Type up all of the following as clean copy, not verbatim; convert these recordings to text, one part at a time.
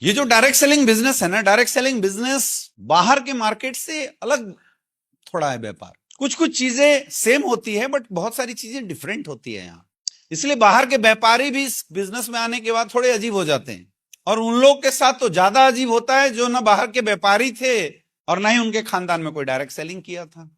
ये जो direct selling business है ना, डायरेक्ट सेलिंग बिजनेस बाहर के मार्केट से अलग थोड़ा है व्यापार। कुछ कुछ चीजें सेम होती है बट बहुत सारी चीजें डिफरेंट होती है यहाँ। इसलिए बाहर के व्यापारी भी इस बिजनेस में आने के बाद थोड़े अजीब हो जाते हैं, और उन लोग के साथ तो ज्यादा अजीब होता है जो ना बाहर के व्यापारी थे और ना ही उनके खानदान में कोई डायरेक्ट सेलिंग किया था।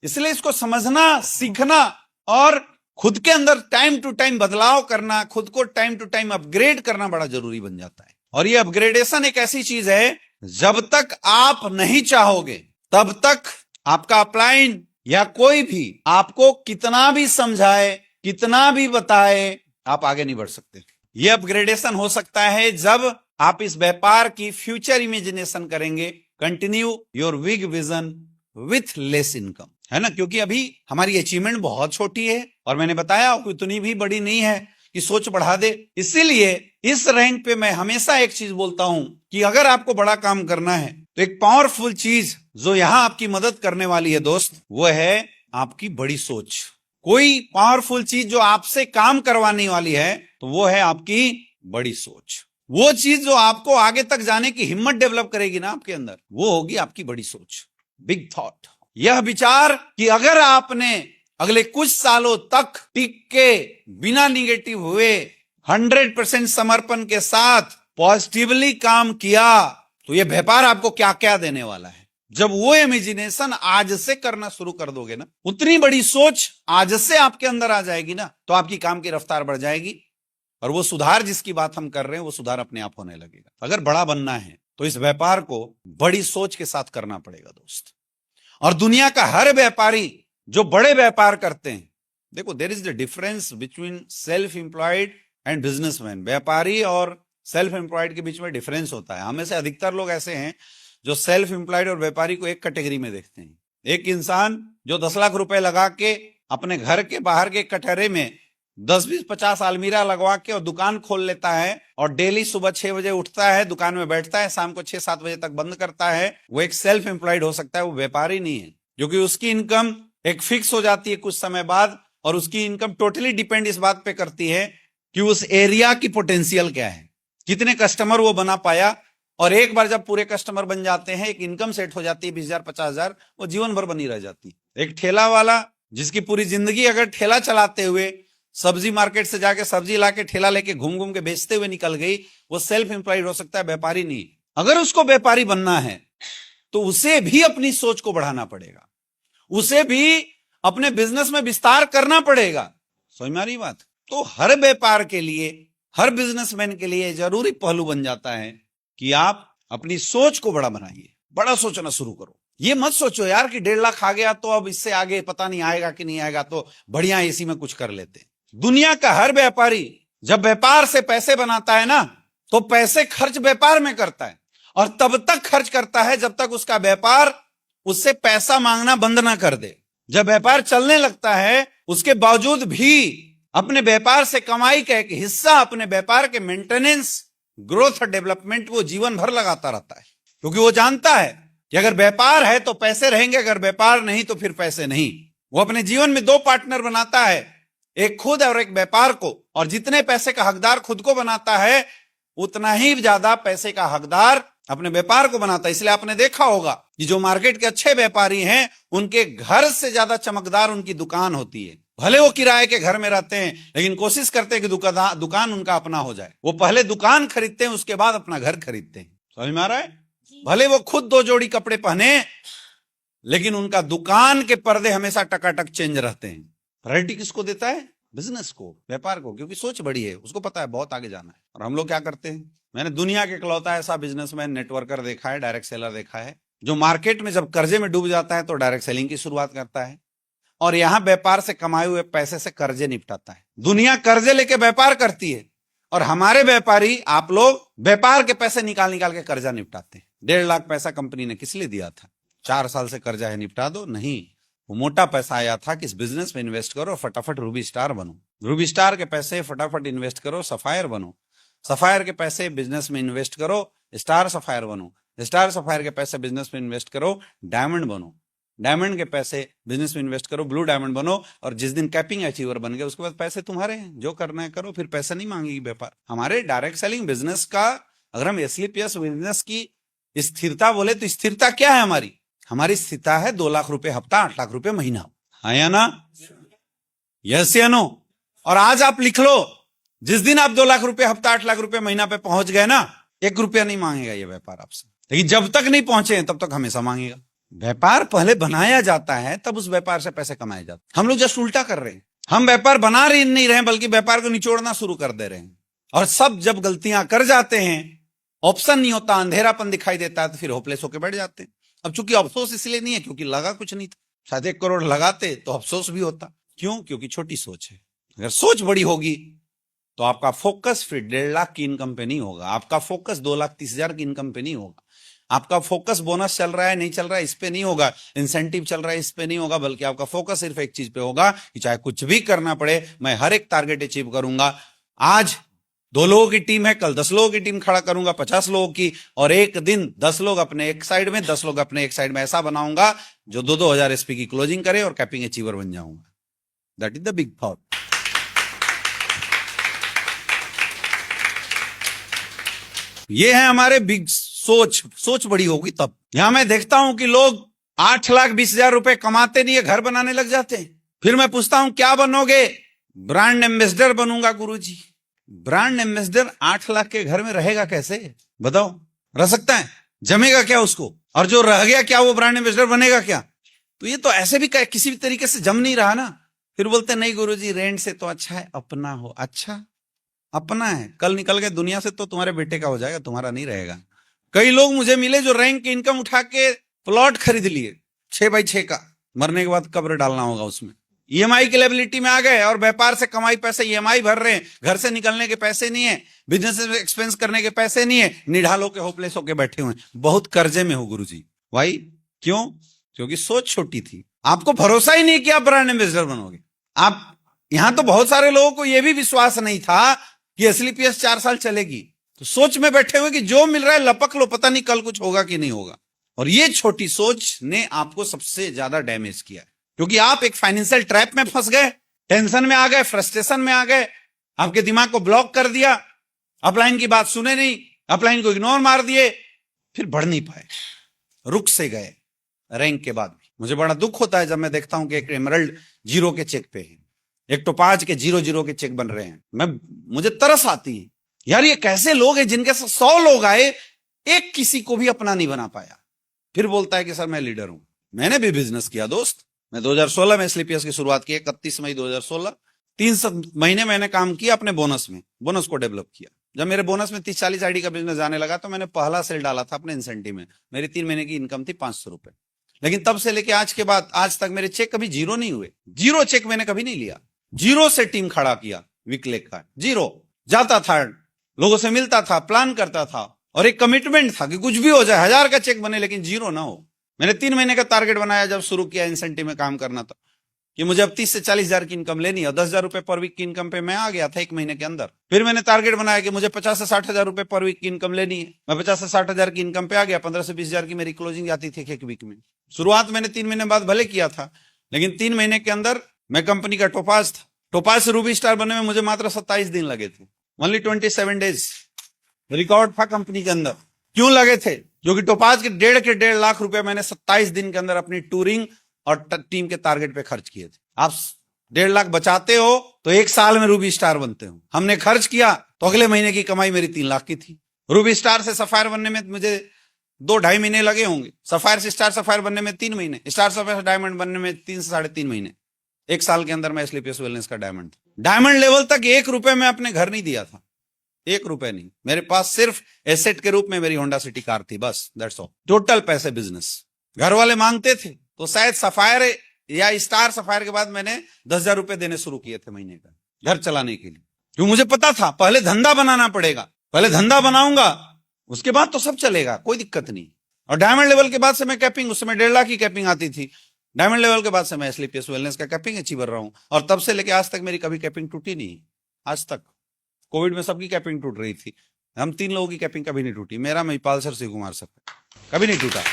इसलिए इसको समझना, सीखना और खुद के अंदर टाइम टू टाइम बदलाव करना, खुद को टाइम टू टाइम अपग्रेड करना बड़ा जरूरी बन जाता है। और ये अपग्रेडेशन एक ऐसी चीज है, जब तक आप नहीं चाहोगे तब तक आपका अपलाइन या कोई भी आपको कितना भी समझाए, कितना भी बताए, आप आगे नहीं बढ़ सकते। ये अपग्रेडेशन हो सकता है जब आप इस व्यापार की फ्यूचर इमेजिनेशन करेंगे। Continue your big vision with less income, है ना, क्योंकि अभी हमारी अचीवमेंट बहुत छोटी है और मैंने बताया उतनी भी बड़ी नहीं है कि सोच बढ़ा दे। इसीलिए इस रैंक पे मैं हमेशा एक चीज बोलता हूं कि अगर आपको बड़ा काम करना है तो एक पावरफुल चीज जो यहां आपकी मदद करने वाली है दोस्त, वो है आपकी बड़ी सोच। कोई पावरफुल चीज जो आपसे काम करवाने वाली है तो वो है आपकी बड़ी सोच। वो चीज जो आपको आगे तक जाने की हिम्मत डेवलप करेगी ना आपके अंदर, वो होगी आपकी बड़ी सोच, बिग थॉट। यह विचार कि अगर आपने अगले कुछ सालों तक टिक के बिना निगेटिव हुए 100% समर्पण के साथ पॉजिटिवली काम किया तो यह व्यापार आपको क्या क्या देने वाला है। जब वो इमेजिनेशन आज से करना शुरू कर दोगे ना, उतनी बड़ी सोच आज से आपके अंदर आ जाएगी ना, तो आपकी काम की रफ्तार बढ़ जाएगी और वो सुधार जिसकी बात हम कर रहे हैं वो सुधार अपने आप होने लगेगा। अगर बड़ा बनना है तो इस व्यापार को बड़ी सोच के साथ करना पड़ेगा दोस्त। और दुनिया का हर व्यापारी जो बड़े व्यापार करते हैं, देखो there is the difference between self employed and businessman. व्यापारी और सेल्फ एम्प्लॉयड के बीच में डिफरेंस होता है। हमें से अधिकतर लोग ऐसे हैं जो सेल्फ एम्प्लॉयड और व्यापारी को एक कैटेगरी में देखते हैं। एक इंसान जो 10 लाख रुपए लगा के अपने घर के बाहर के कटहरे में 10-20-50 अलमीरा लगवा के और दुकान खोल लेता है और डेली सुबह 6 बजे उठता है, दुकान में बैठता है, शाम को 6-7 बजे तक बंद करता है, वो एक सेल्फ एम्प्लॉयड हो सकता है, वो व्यापारी नहीं है। क्योंकि उसकी इनकम एक फिक्स हो जाती है कुछ समय बाद, और उसकी इनकम टोटली डिपेंड इस बात पे करती है कि उस एरिया की पोटेंशियल क्या है, कितने कस्टमर वो बना पाया। और एक बार जब पूरे कस्टमर बन जाते हैं, एक इनकम सेट हो जाती है 20,000-50,000, वो जीवन भर बनी रह जाती है। एक ठेला वाला जिसकी पूरी जिंदगी अगर ठेला चलाते हुए सब्जी मार्केट से जाके सब्जी लाके ठेला लेके घूम घूम के बेचते हुए निकल गई, वो सेल्फ एम्प्लॉयड हो सकता है, व्यापारी नहीं। अगर उसको व्यापारी बनना है तो उसे भी अपनी सोच को बढ़ाना पड़ेगा, उसे भी अपने बिजनेस में विस्तार करना पड़ेगा। समझ में आ रही बात? तो हर व्यापार के लिए, हर बिजनेसमैन के लिए जरूरी पहलू बन जाता है कि आप अपनी सोच को बड़ा बनाइए, बड़ा सोचना शुरू करो। ये मत सोचो यार कि 1.5 लाख आ गया तो अब इससे आगे पता नहीं आएगा कि नहीं आएगा, तो बढ़िया इसी में कुछ कर लेते। दुनिया का हर व्यापारी जब व्यापार से पैसे बनाता है ना, तो पैसे खर्च व्यापार में करता है, और तब तक खर्च करता है जब तक उसका व्यापार उससे पैसा मांगना बंद ना कर दे। जब व्यापार चलने लगता है उसके बावजूद भी अपने व्यापार से कमाई का एक हिस्सा अपने व्यापार के मेंटेनेंस, ग्रोथ और डेवलपमेंट वो जीवन भर लगाता रहता है, क्योंकि वो जानता है कि अगर व्यापार है तो पैसे रहेंगे, अगर व्यापार नहीं तो फिर पैसे नहीं। वो अपने जीवन में 2 पार्टनर बनाता है, एक खुद और एक व्यापार को, और जितने पैसे का हकदार खुद को बनाता है उतना ही ज्यादा पैसे का हकदार अपने व्यापार को बनाता है। इसलिए आपने देखा होगा कि जो मार्केट के अच्छे व्यापारी हैं उनके घर से ज्यादा चमकदार उनकी दुकान होती है। भले वो किराए के घर में रहते हैं लेकिन कोशिश करते हैं कि दुकान उनका अपना हो जाए। वो पहले दुकान खरीदते हैं, उसके बाद अपना घर खरीदते हैं। समझ में आ रहा है? भले वो खुद 2 जोड़ी कपड़े पहने लेकिन उनका दुकान के पर्दे हमेशा टकाटक चेंज रहते हैं। प्रायोरिटी किसको देता है? बिजनेस को, व्यापार को, क्योंकि सोच बड़ी है, उसको पता है बहुत आगे जाना है। और हम लोग क्या करते हैं, मैंने दुनिया के इकलौता ऐसा बिजनेसमैन, नेटवर्कर देखा है, डायरेक्ट सेलर देखा है, जो मार्केट में जब कर्जे में डूब जाता है तो डायरेक्ट सेलिंग की शुरुआत करता है और यहां व्यापार से कमाए हुए पैसे से कर्जे निपटाता है। दुनिया कर्जे लेके व्यापार करती है और हमारे व्यापारी, आप लोग व्यापार के पैसे निकाल निकाल के कर्जा निपटाते हैं। 1.5 लाख पैसा कंपनी ने किस लिए दिया था? 4 साल से कर्जा है, निपटा दो। नहीं, वो मोटा पैसा आया था कि इस बिजनेस में इन्वेस्ट करो, फटाफट रूबी स्टार बनो। रूबी स्टार के पैसे फटाफट इन्वेस्ट करो, सफायर बनो। सफायर के पैसे बिजनेस में इन्वेस्ट करो, स्टार सफायर बनो। स्टार सफायर के पैसे बिजनेस में इन्वेस्ट करो, डायमंड बनो। डायमंड के पैसे बिजनेस में इन्वेस्ट करो, ब्लू डायमंड बनो। और जिस दिन कैपिंग अचीवर बन गए उसके बाद पैसे तुम्हारे हैं, जो करना है करो, फिर पैसा नहीं मांगेगी व्यापार। हमारे डायरेक्ट सेलिंग बिजनेस का अगर हम एसलीपीएस बिजनेस की स्थिरता बोले तो स्थिरता क्या है हमारी स्थिरता है 2 लाख रुपए हफ्ता, 8 लाख रुपए महीना, हाँ या ना? यस या नो? और आज आप लिख लो, जिस दिन आप 2 लाख रुपए हफ्ता, 8 लाख रुपए महीना पे पहुंच गए ना, 1 रुपया नहीं मांगेगा ये व्यापार आपसे। लेकिन जब तक नहीं पहुंचे तब तक हमेशा मांगेगा। व्यापार पहले बनाया जाता है, तब उस व्यापार से पैसे कमाए जाते हैं। हम लोग जस्ट उल्टा कर रहे हैं। हम व्यापार बना रही नहीं रहे, बल्कि व्यापार को निचोड़ना शुरू कर दे रहे हैं। और सब जब गलतियां कर जाते हैं, ऑप्शन नहीं होता, अंधेरापन दिखाई देता है, तो फिर होपलेस होकर बैठ जाते हैं। अब चूंकि अफसोस इसलिए नहीं है क्योंकि लगा कुछ नहीं था। शायद 1 करोड़ लगाते तो अफसोस भी होता। क्यों? क्योंकि छोटी सोच है। अगर सोच बड़ी होगी तो आपका फोकस फिर 1.5 लाख की इनकम पे नहीं होगा, आपका फोकस 2,30,000 की इनकम पे नहीं होगा, आपका फोकस बोनस चल रहा है नहीं चल रहा है इस पे नहीं होगा, इंसेंटिव चल रहा है इस पे नहीं होगा, बल्कि आपका फोकस सिर्फ एक चीज पे होगा कि चाहे कुछ भी करना पड़े, मैं हर एक टारगेट अचीव करूंगा। आज 2 लोगों की टीम है, कल 10 लोगों की टीम खड़ा करूंगा, 50 लोगों की, और एक दिन 10 लोग अपने एक साइड में, 10 लोग अपने एक साइड में, ऐसा बनाऊंगा जो 2-2 हजार एसपी की क्लोजिंग करे और कैपिंग अचीवर बन जाऊंगा। That is the big thought. ये है हमारे बिग सोच बड़ी होगी तब। यहां मैं देखता हूं कि लोग 8,20,000 रुपए कमाते नहीं है, घर बनाने लग जाते हैं। फिर मैं पूछता हूं क्या बनोगे? ब्रांड एम्बेसडर बनूंगा गुरुजी। ब्रांड एम्बेसडर 8 लाख के घर में रहेगा कैसे? बताओ, रह सकता है? जमेगा क्या उसको? और जो रह गया क्या वो ब्रांड एम्बेसडर बनेगा क्या? तो ये तो ऐसे भी किसी भी तरीके से जम नहीं रहा ना। फिर बोलते नहीं गुरुजी, रेंट से तो अच्छा है अपना हो। अच्छा, अपना है, कल निकल गए दुनिया से तो तुम्हारे बेटे का हो जाएगा, तुम्हारा नहीं रहेगा। कई लोग मुझे मिले जो रैंक की इनकम उठा के प्लॉट खरीद लिए 6x6 का, मरने के बाद कब्र डालना होगा उसमें। ईएमआई की लायबिलिटी में आ गए और व्यापार से कमाई पैसे ईएमआई भर रहे हैं, घर से निकलने के पैसे नहीं है, बिजनेस में एक्सपेंस करने के पैसे नहीं है, निढालों के होपलेस होके बैठे हुए, बहुत कर्जे में हो गुरुजी। भाई क्यों? क्योंकि सोच छोटी थी, आपको भरोसा ही नहीं कि आप ब्रांड एम्बेसडर बनोगे। आप यहां तो बहुत सारे लोगों को यह भी विश्वास नहीं था कि एसलीपीएस 4 साल चलेगी, तो सोच में बैठे हुए कि जो मिल रहा है लपक लो, पता नहीं कल कुछ होगा कि नहीं होगा। और ये छोटी सोच ने आपको सबसे ज्यादा डैमेज किया, क्योंकि आप एक फाइनेंशियल ट्रैप में फंस गए, टेंशन में आ गए, फ्रस्ट्रेशन में आ गए, आपके दिमाग को ब्लॉक कर दिया, अपलाइन की बात सुने नहीं, अपलाइन को इग्नोर मार दिए, फिर बढ़ नहीं पाए, रुक से गए रैंक के बाद भी। मुझे बड़ा दुख होता है जब मैं देखता हूं कि एक एमरल्ड 0 के चेक पे है, एक टोपाज के 0-0 के चेक बन रहे हैं। मुझे तरस आती है यार, ये कैसे लोग हैं जिनके साथ 100 लोग आए, एक किसी को भी अपना नहीं बना पाया, फिर बोलता है कि सर मैं लीडर हूं। मैंने भी बिजनेस किया दोस्त, मैं 2016 में एसलीपीएस की शुरुआत की, 31 मई 2016। 3 महीने मैंने काम किया अपने बोनस को डेवलप किया। जब मेरे बोनस में 30-40 आईडी का बिजनेस जाने लगा तो मैंने पहला सेल डाला था अपने इंसेंटिव में। मेरी 3 महीने की इनकम थी 500 रुपए। लेकिन तब से लेके आज के बाद आज तक मेरे चेक कभी 0 नहीं हुए। 0 चेक मैंने कभी नहीं लिया। 0 से टीम खड़ा किया वीकलेग का, 0 जाता था, लोगों से मिलता था, प्लान करता था, और एक कमिटमेंट था कि कुछ भी हो जाए 1000 का चेक बने लेकिन 0 ना हो। मैंने 3 महीने का टारगेट बनाया जब शुरू किया इंसेंटिव में काम करना था कि मुझे अब 30 से 40 हजार की इनकम लेनी है, और 10,000 रुपए पर वीक की इनकम पे मैं आ गया था 1 महीने के अंदर। फिर मैंने टारगेट बनाया कि मुझे 50 से 60 हजार रुपए पर वीक की इनकम लेनी है, मैं 50 से 60 हजार की इनकम पे आ गया। 15 से 20 हजार की मेरी क्लोजिंग आती थी एक वीक में। शुरुआत मैंने 3 महीने बाद भले किया था, लेकिन 3 महीने के अंदर मैं कंपनी का टोपाज था। टोपाज से रूबी स्टार बनने में मुझे मात्र 27 दिन लगे थे, ओनली 27 डेज रिकॉर्ड था कंपनी के अंदर। क्यों लगे थे? क्योंकि टोपाज के 1.5 लाख रुपए मैंने 27 दिन के अंदर अपनी टूरिंग और टीम के टारगेट पे खर्च किए थे। आप 1.5 लाख बचाते हो तो 1 साल में रूबी स्टार बनते हो। हमने खर्च किया तो अगले महीने की कमाई मेरी 3 लाख की थी। रूबी स्टार से सफायर बनने में मुझे 2-2.5 महीने लगे होंगे, सफायर से स्टार सफायर बनने में 3 महीने, स्टार सफायर से डायमंड बनने में 3 से 3.5 महीने। 1 साल के अंदर मैं एसलीपीएस वेलनेस का डायमंड था। डायमंड लेवल तक 1 रुपए में अपने घर नहीं दिया था, 1 रुपए नहीं। मेरे पास सिर्फ एसेट के रूप में मेरी होंडा सिटी कार थी, बस, दैट्स ऑल। टोटल पैसे बिजनेस। घर वाले मांगते थे तो शायद सफायर या स्टार सफायर के बाद मैंने 10,000 रुपए देने शुरू किए थे महीने का घर चलाने के लिए, क्योंकि मुझे पता था पहले धंधा बनाना पड़ेगा, पहले धंधा बनाऊंगा उसके बाद तो सब चलेगा, कोई दिक्कत नहीं। और डायमंड लेवल के बाद से मैं कैपिंग, उस समय 1.5 लाख की कैपिंग आती थी। डायमंड लेवल के बाद से मैं एसलीपीएस वेलनेस का कैपिंग अचीवर रहा हूं, और तब से लेके आज तक मेरी कभी कैपिंग टूटी नहीं। आज तक कोविड में सबकी कैपिंग टूट रही थी, हम 3 लोगों की कैपिंग कभी नहीं टूटी। मेरा महिपाल सर, शिव कुमार सर कभी नहीं टूटा।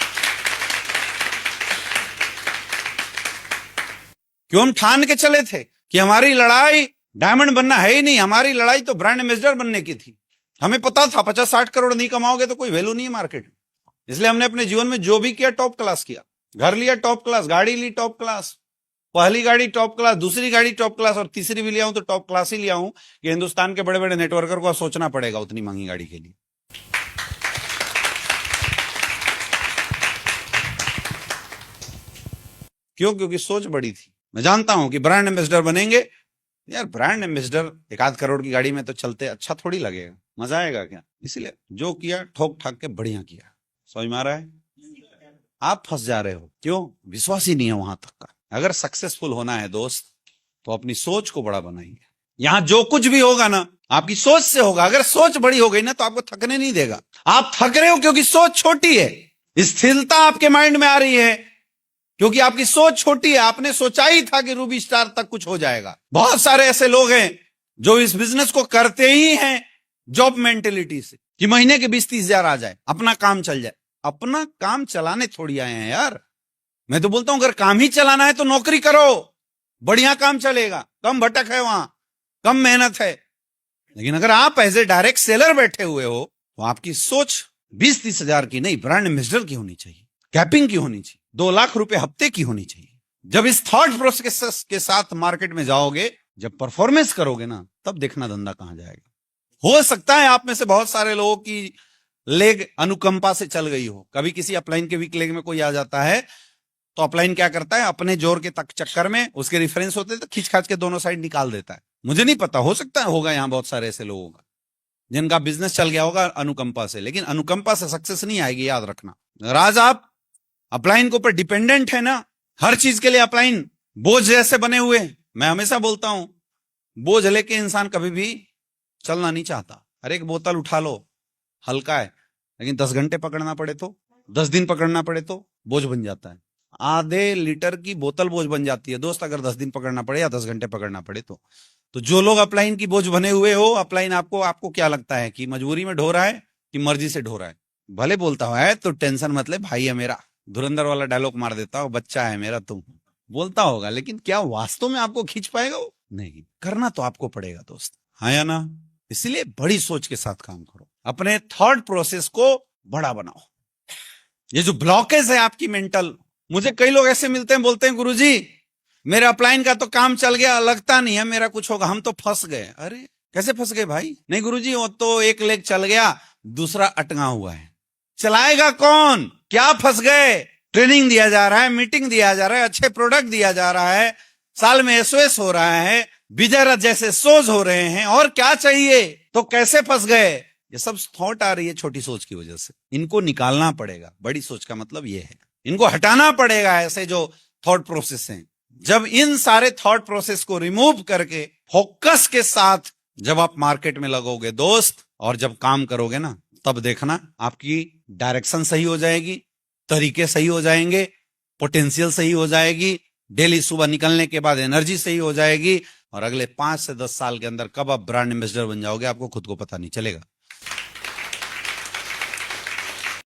क्यों? हम ठान के चले थे कि हमारी लड़ाई डायमंड बनना है ही नहीं, हमारी लड़ाई तो ब्रांड एम्बेसडर बनने की थी। हमें पता था 50-60 करोड़ नहीं कमाओगे तो कोई वैल्यू नहीं है मार्केट में, इसलिए हमने अपने जीवन में जो भी किया टॉप क्लास किया। घर लिया टॉप क्लास, गाड़ी ली टॉप क्लास, पहली गाड़ी टॉप क्लास, दूसरी गाड़ी टॉप क्लास और तीसरी भी लिया हूं तो टॉप क्लास ही लिया हूं कि हिंदुस्तान के बड़े बड़े नेटवर्कर को सोचना पड़ेगा उतनी महंगी गाड़ी के लिए। क्यों? क्योंकि सोच बड़ी थी। मैं जानता हूं कि ब्रांड एम्बेसडर बनेंगे, यार ब्रांड एम्बेसडर 1-8 करोड़ की गाड़ी में तो चलते अच्छा थोड़ी लगेगा, मजा आएगा क्या? इसलिए जो किया ठोक ठाक के बढ़िया किया। समझ में आ रहा है? आप फंस जा रहे हो, क्यों? विश्वास ही नहीं है वहां तक का। अगर सक्सेसफुल होना है दोस्त तो अपनी सोच को बड़ा बनाइए। यहां जो कुछ भी होगा ना आपकी सोच से होगा। अगर सोच बड़ी हो गई ना तो आपको थकने नहीं देगा। आप थक रहे हो क्योंकि सोच छोटी है। स्थिरता आपके माइंड में आ रही है क्योंकि आपकी सोच छोटी है। आपने सोचा ही था कि रूबी स्टार तक कुछ हो जाएगा। बहुत सारे ऐसे लोग हैं जो इस बिजनेस को करते ही हैं जॉब मेंटेलिटी से कि महीने के 20-30 हजार आ जाए, अपना काम चल जाए। अपना काम चलाने थोड़ी आए हैं यार। मैं तो बोलता हूं अगर काम ही चलाना है तो नौकरी करो, बढ़िया काम चलेगा, कम भटक है वहां, कम मेहनत है। लेकिन अगर आप एज ए डायरेक्ट सेलर बैठे हुए हो तो आपकी सोच 20-30 हजार की नहीं, ब्रांड एम्बेसडर की होनी चाहिए, कैपिंग की होनी चाहिए, 2 लाख रुपए हफ्ते की होनी चाहिए। जब इस थॉट प्रोसेस के साथ मार्केट में जाओगे, जब परफॉर्मेंस करोगे ना, तब देखना धंधा कहां जाएगा। हो सकता है आप में से बहुत सारे लोगों की लेग अनुकंपा से चल गई हो। कभी किसी अपलाइन के वीक लेग में कोई आ जाता है तो अपलाइन क्या करता है, अपने जोर के तक चक्कर में उसके रेफरेंस होते तो खींच खाच के दोनों साइड निकाल देता है। मुझे नहीं पता, हो सकता है होगा यहां बहुत सारे ऐसे लोगों का जिनका बिजनेस चल गया होगा अनुकंपा से। लेकिन अनुकंपा से सक्सेस नहीं आएगी, याद रखना। अगर आज आप अपलाइन के ऊपर डिपेंडेंट है ना, हर चीज के लिए अपलाइन बोझ जैसे बने हुए, मैं हमेशा बोलता हूं बोझ लेके इंसान कभी भी चलना नहीं चाहता। हर एक बोतल उठा लो, हल्का है, लेकिन 10 घंटे पकड़ना पड़े तो, 10 दिन पकड़ना पड़े तो बोझ बन जाता है। आधे लीटर की बोतल बोझ बन जाती है दोस्त, अगर 10 दिन पकड़ना पड़े या 10 घंटे पकड़ना पड़े तो जो लोग अपलाइन की बोझ बने हुए हो, अपलाइन आपको क्या लगता है कि मजबूरी में ढो रहा है कि मर्जी से ढो रहा है? भले बोलता है तो टेंशन मत ले, भाई है मेरा, धुरंधर वाला डायलॉग मार देता हो, बच्चा है मेरा, तुम बोलता होगा, लेकिन क्या वास्तव में आपको खींच पाएगा वो? नहीं, करना तो आपको पड़ेगा दोस्त, हाँ या ना? इसलिए बड़ी सोच के साथ काम करो, अपने थॉट प्रोसेस को बड़ा बनाओ। ये जो ब्लॉकेज है आपकी मेंटल, मुझे कई लोग ऐसे मिलते हैं, बोलते हैं गुरुजी मेरा अपलाइन का तो काम चल गया, लगता नहीं है मेरा कुछ होगा, हम तो फंस गए। अरे कैसे फंस गए भाई? नहीं गुरुजी वो तो एक लेग चल गया, दूसरा अटका हुआ है, चलाएगा कौन? क्या फंस गए? ट्रेनिंग दिया जा रहा है, मीटिंग दिया जा रहा है, अच्छे प्रोडक्ट दिया जा रहा है, साल में एसओएस हो रहा है, विजय रथ जैसे शोज हो रहे हैं, और क्या चाहिए? तो कैसे फंस गए? ये सब थॉट आ रही है छोटी सोच की वजह से। इनको निकालना पड़ेगा। बड़ी सोच का मतलब ये है, इनको हटाना पड़ेगा। ऐसे जो थॉट प्रोसेस हैं, जब इन सारे थॉट प्रोसेस को रिमूव करके फोकस के साथ जब आप मार्केट में लगोगे दोस्त, और जब काम करोगे ना, तब देखना आपकी डायरेक्शन सही हो जाएगी, तरीके सही हो जाएंगे, पोटेंशियल सही हो जाएगी, डेली सुबह निकलने के बाद एनर्जी सही हो जाएगी, और अगले 5 से 10 साल के अंदर कब आप ब्रांड एम्बेसडर बन जाओगे आपको खुद को पता नहीं चलेगा।